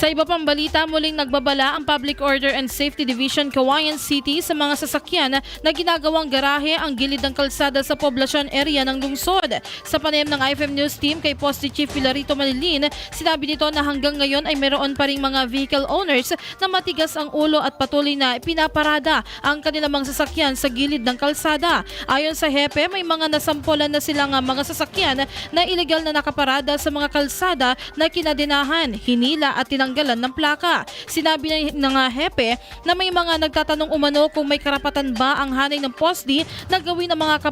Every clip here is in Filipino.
Sa iba pang balita, muling nagbabala ang Public Order and Safety Division Cauayan City sa mga sasakyan na ginagawang garahe ang gilid ng kalsada sa poblasyon area ng lungsod. Sa panayam ng IFM News Team kay Poste Chief Pilarito Manilin, sinabi nito na hanggang ngayon ay meron pa ring mga vehicle owners na matigas ang ulo at patuloy na pinaparada ang kanilang mga sasakyan sa gilid ng kalsada. Ayon sa hepe, may mga nasampulan na silang mga sasakyan na ilegal na nakaparada sa mga kalsada na kinadinahan, hinila at tinanggalan ng plaka. Sinabi ng hepe na may mga nagtatanong umano kung may karapatan ba ang hanay ng POSDI na gawin ang mga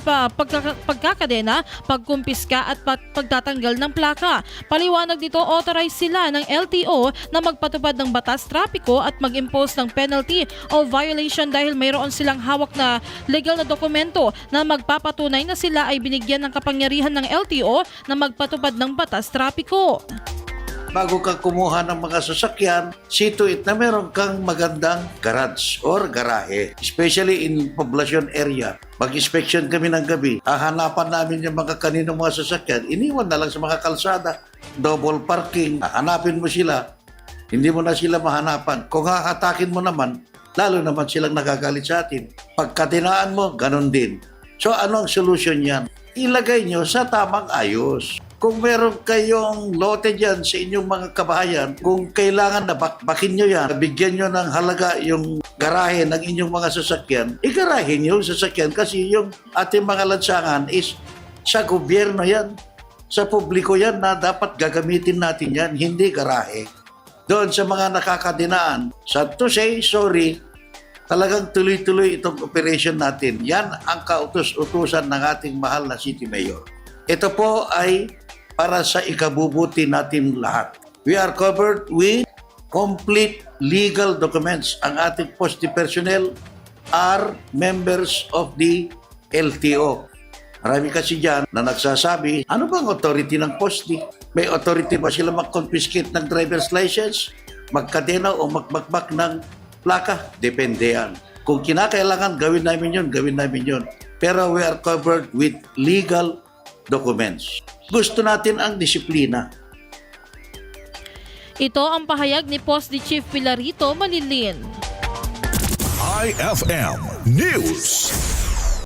pagkakadena, pagkumpiska at pagtatanggal ng plaka. Paliwanag dito, authorized sila ng LTO na magpatupad ng batas trapiko at mag-impose ng penalty o violation dahil mayroon silang hawak na legal na dokumento na magpapatunay na sila ay binigyan ng kapangyarihan ng LTO na magpatupad ng batas trapiko. Bago ka kumuha ng mga sasakyan, see to it na meron kang magandang garage or garahe. Especially in poblacion area. Mag-inspection kami ng gabi, hahanapan namin yung mga kaninong mga sasakyan, iniwan na lang sa mga kalsada. Double parking, hanapin mo sila, hindi mo na sila mahanapan. Kung hahatakin mo naman, lalo naman silang nagagalit sa atin. Pagkatinaan mo, ganun din. So ano ang solusyon yan? Ilagay nyo sa tamang ayos. Kung meron kayong lote dyan sa inyong mga kabahayan, kung kailangan na bakbakin nyo yan, bigyan nyo ng halaga yung garahe ng inyong mga sasakyan, igarahe nyo yung sasakyan kasi yung ating mga lansangan is sa gobyerno yan, sa publiko yan na dapat gagamitin natin yan, hindi garahe. Doon sa mga nakakadinaan, sad to say, sorry, talagang tuloy-tuloy itong operation natin. Yan ang kautos-utusan ng ating mahal na City Mayor. Ito po ay para sa ikabubuti natin lahat. We are covered with complete legal documents. Ang ating POSDI personnel are members of the LTO. Marami kasi dyan na nagsasabi, ano bang authority ng POSDI? May authority ba sila mag-confiscate ng driver's license, magkadena o magbakbak ng plaka? Depende yan. Kung kinakailangan, gawin namin yun, gawin namin yun. Pero we are covered with legal documents. Gusto natin ang disiplina. Ito ang pahayag ni POSDI Chief Pilarito Manilin. IFM News.